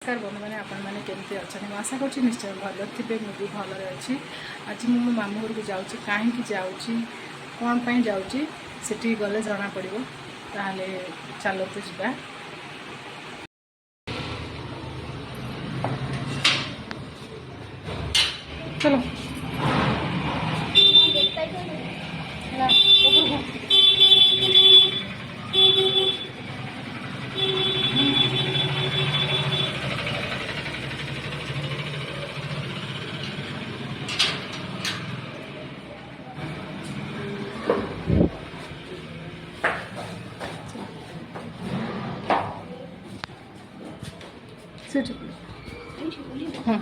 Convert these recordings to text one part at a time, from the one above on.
नमस्कार बंधु मैंने आपण मैंने केमती अच्छा आशा कर निश्चय भल थे मुझे भलरे अच्छी आज मो मामू घर को जाऊँगी कहीं जाऊँगी कौन पर जाऊँगी सेठी गले जना पड़ो ताहले चलते जा चलो हाँ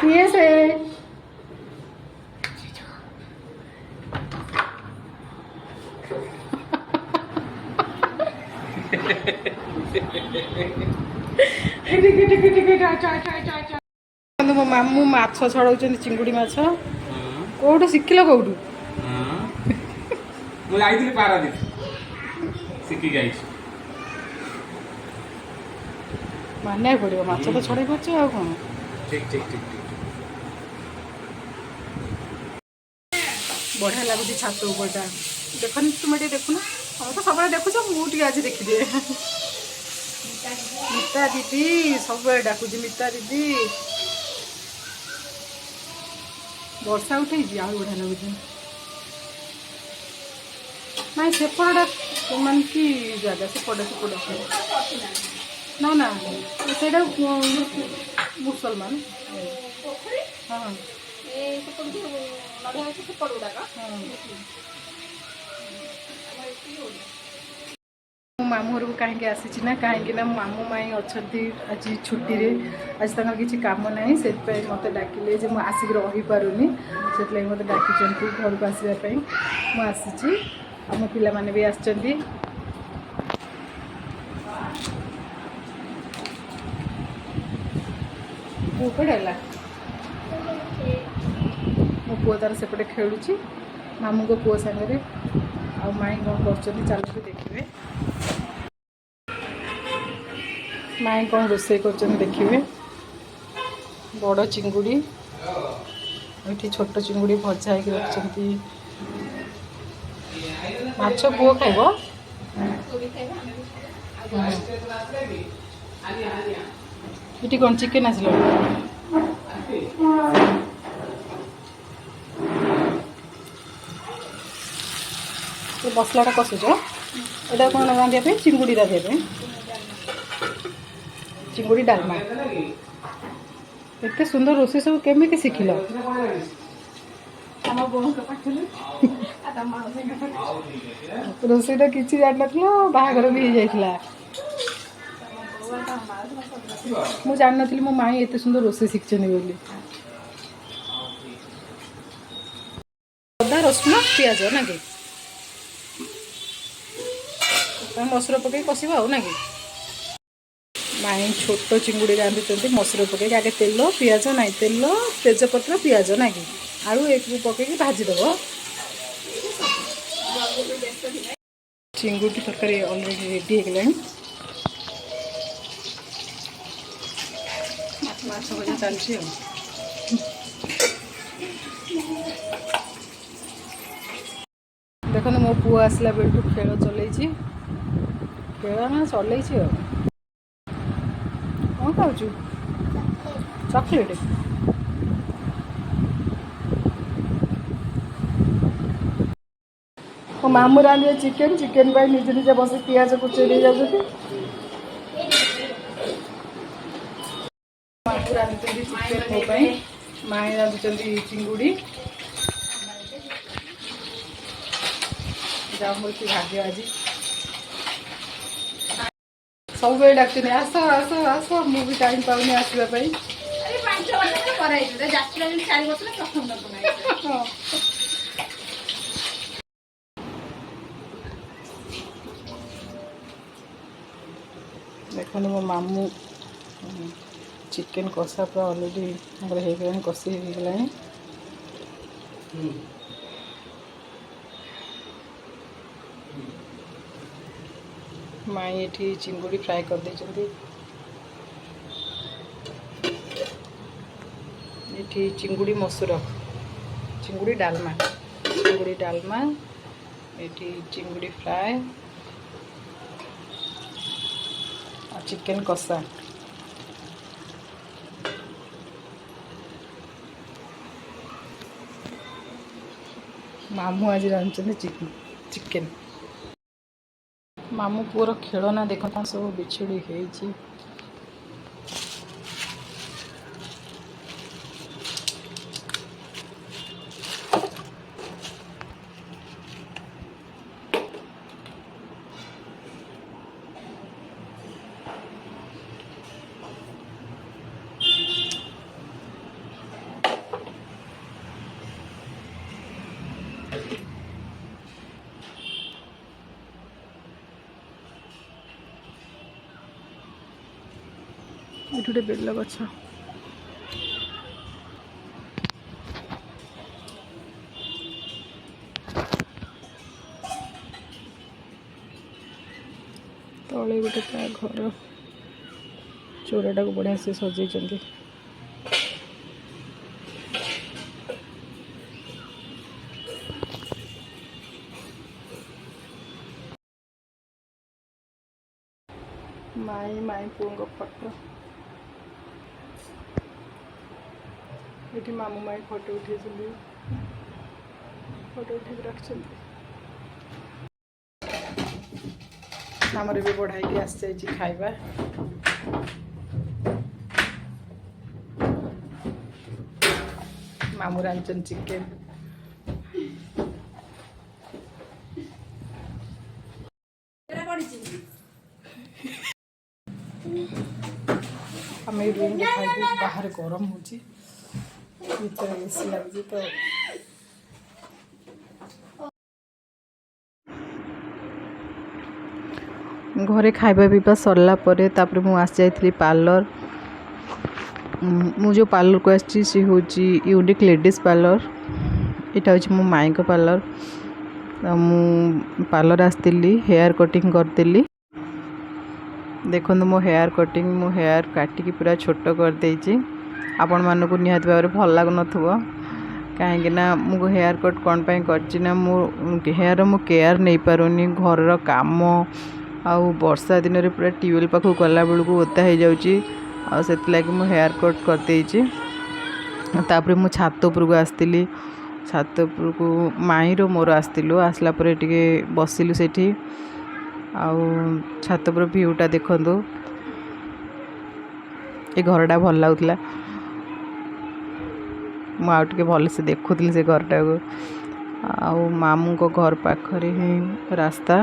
ये से मो मामू माछ छड़ाऊँ चिंगुड़ी माछ कौटू शिखिल कौटू मानिया पड़ो माछ तो छड़े पार्छ आ कौन बढ़िया लगुच छात उपरटा देखनी तुम ये देखुन हम तो सब देखुच मुझे आज देखिदे मिता दीदी सब डाकुच मिता दीदी वर्षा उठे आ बढ़िया लगुच ना सेपटा मान कि जगह सेपट ना ना से मुसलमान हाँ मामू घर को कहीं आसी ना कहीं मामू माई अच्छा आज छुट्टी रे आज तक किसी कम ना से मत डाकिले मुझे आसिक रही पारुनी से मत डाकी घर को आसवाई मुझे आम पिला माने भी आसचंदी पड़ेगा मो पुआ तार सेपटे खेलुची मामू को पुआ सांगे आ माई कौन कर चलते देखिए माई कौन रोसे कर देखिए बड़ चिंगुड़ी ये छोट चिंगुड़ी भजा हो रखी माछ पुआ खाइब ये कौन चिकेन आसला मसलाटा कसुच एटा कौन रांधिया चिंगुड़ी रांधिया चिंगुड़ी डालमा एत सुंदर रोषे सब केमी शिखिल रोषेटा कि जान बाहागर भी हो जाता मु जान नी मो माई एत सुंदर रोषे शिखिछन बोली अदा रसुण पियाज ना कि मसुर पकई कषा हो ना कि माई छोट चिंगुड़ी रांधुंट मसुर पकई आगे तेल पियाज ना तेल तेजपत्र पियाज ना कि आलू एक पकई भाजीदेव चिंगुड़ी तरकारी अलरेडी रेडी होगला माछ भजा चलती देखो मो पुआ आसला बेलू खेल चल खेल ना चल कौन खाऊ चॉकलेट मो मामू रांधे चिकेन चिकेन पर निजे निजे बस पियाज कुचेई जाऊँ मामू रांधुंट चिकेन मोपाई माई रांधुंट चिंगुड़ी भाग्य आज सब डाक्टर आस आस आस मुझे टाइम पाऊनी आसवाई देखो मो मामू चिकेन कषा पूरा अलरेडी हो कषि हो माई ये चिंगुड़ी फ्राए कर दे ये चिंगुड़ी मसूर चिंगुड़ी डालमा ये चिंगुड़ी फ्राए और चिकेन कषा मामू आज रांधुଛନ୍ତି चिकेन मामू पुअर खेलना देखता सब बिछुड़ी है ये गोटे बेल गछ तले गोटे घर चौराटा को बढ़िया से सजाई माई माई पुओं फोटो ये मामू माई फोटो उठे रख आमर भी बढ़ाई आसी खाइबा मामू रांधुଛନ୍ତି चिकेन आम रूम खाई बाहर गरम होतर एसी लगी तो घरे खाइबा पीवा सरला तापर मु आसी जाइथली पार्लर मु जो पार्लर को आसी सी हूँ यूनिक लेडीज पार्लर यहाँ हूँ मो माई को पार्लर मु पार्लर आसती हेयर कटिंग करी देखो मो हेयर कटिंग मो हेयर काटिकी पूरा छोट कर देछि आपण मानक निहात भाव भल लगन कहीं मु हेयर कट कौन करना मो हेयर मु केयर नहीं पारुनी घर काम आउ वर्षा दिन में पूरा ट्यूबवेल पाखक गला बेलू ओदा हो जाऊँगी आगे मु हेयर कट कर देछि तापर मु छात उपरको आसती छात उपरको माई रो मोर आसलु आसला टे बसिलु सेठी आउ छात पर भ्यूटा देखंतु ये घरटा भल लगुला मुझे भल से देखुली से घरटा को आउ मामू को घर पाखरे ही रास्ता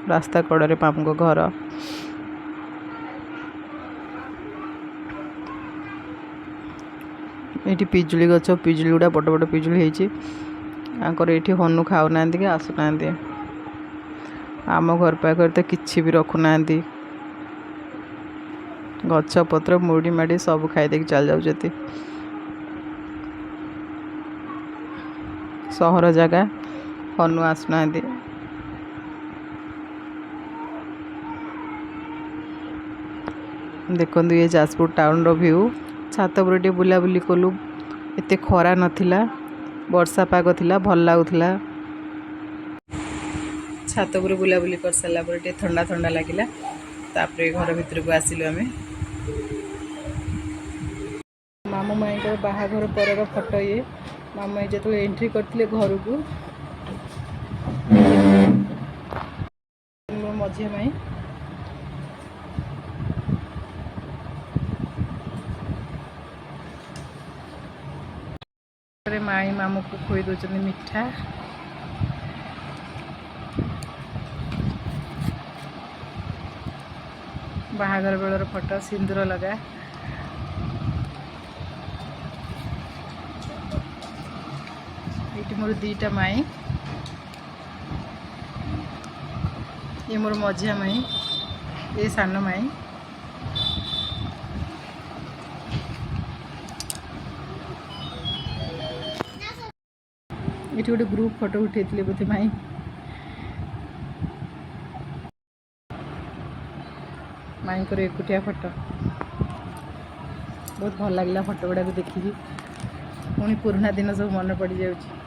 रास्ता कड़े मामू को घर ये पिजुली गच पिजुली गुड़ा बड़ बड़ पिजुली ये हनु खाऊना कि आसुना आम घर पाखर तो किसी भी रखुना गछ पत्र मुड़ी माड़ी सब खाई चल जाऊँ सहर जगह हनु आसुना देखो ये जाजपुर टाउन रो व्यू छात पर टे बुलाबुली कलु एत खरा नथिला वर्षा पाग थिला भल लागुला छात पर बुलाबुली कर सारा पर टे ठंडा ठंडा लगिला तापर घर भितर को आसिलु आमे मामू माई को बाहाघर पर फोटो ये मामू माई जो एंट्री करते घर को मझे माई माई मामू को खोई दौरान मिठा बाहाघर बेलर फोटो सिंदूर लगा ये मोर दीटा माई ये मोर मझिया माई ये सान माई ये गोटे ग्रुप फोटो उठे बोधे माई माई को एकुटिया फोटो बहुत भल लगे फोटो गुड़ा देखिकी पुणी पुराना दिन सब मन पड़ जाऊँ।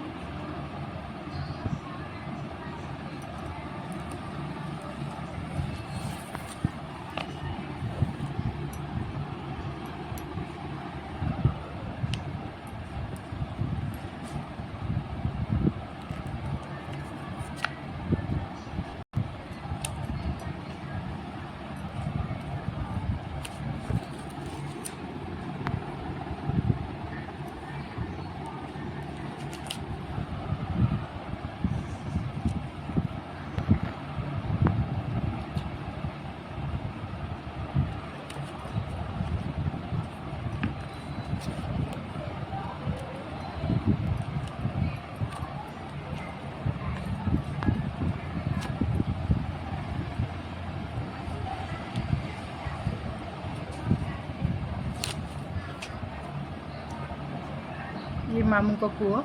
ये मामू को पुओ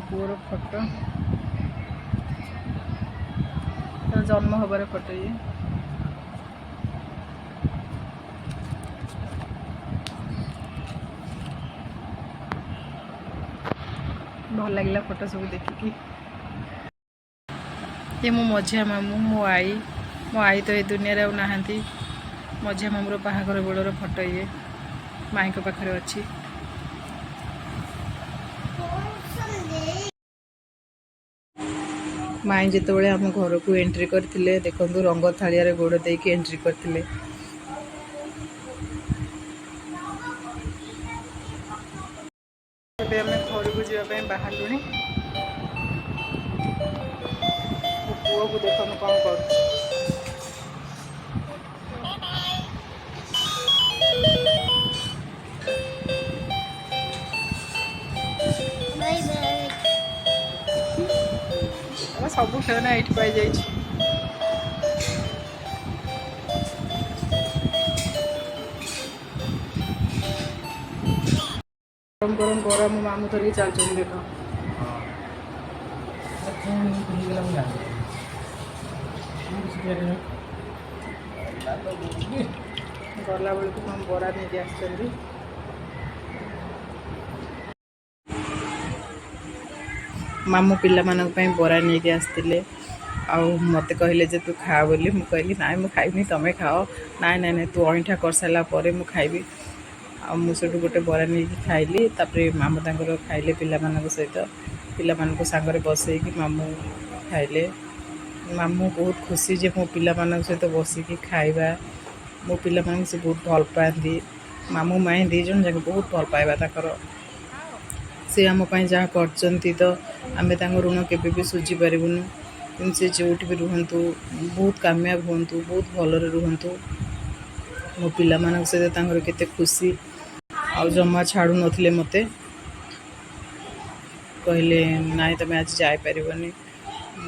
पुओर फोटो जन्म हबार फोटो ये भल लगे फोटो सब देखिकी। ये मो मझिया मामू मो आई तो ये दुनिया रे नहांती मझिया मामूर बाहाघर बेलर फोटो ये माई को पाखरे अच्छी। माई जिते आम घर को एंट्री करते देखो रंग थालिया गोड़ दे एंट्री करते घर को जावाई बाहर पुओ को देख कौन कर सब खेलना ये पाई जा गरम गरम बरा मो मामू धरिक चलते देख गला बेलू हम बरा नहीं आस मामू पिला बरा नहीं आसते मत कहले जे तू खा बोली मु कहली ना मु खाइबी तमें खाओ ना ना ना तू अईठा कर सारा पर मु खाइबी मुझे गोटे बरा नहीं खाइली मामू तांकर खाइले पिला सहित पिला सांगरे बसैकी मामू खाइले मामू बहुत खुशी जे मो पिला सहित बसिकी खाइबा मो पिला से बहुत भल पाती मामू माई दी जन जाक बहुत भल पाइबा ताकर से आम जहाँ करचंती तो आमे ऋण केबे भी सुझी पारिबुनु कि से जो भी रुहतु बहुत कामयाब हूँ बहुत भलरे रुहतु मो पिला सहित केते खुशी आ जमा छाड़ू नथिले मते कहले नाई तुम आज जापरनी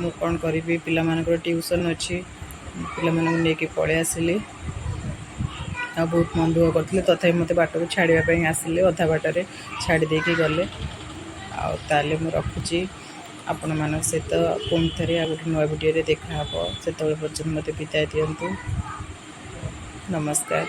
मु कौन करी पिला ट्यूशन अच्छी पिला नहीं पलि आसिली आ बहुत मन दुख करते तथा मत बाट को छाड़ापी आसिले अधा बाटर छाड़ी देकी गले आले मु रखुची आपण मान सहित पुणी थे आ गोटे नुआ वीडियो देखा से पर्यटन मत विदाय दिंतु नमस्कार।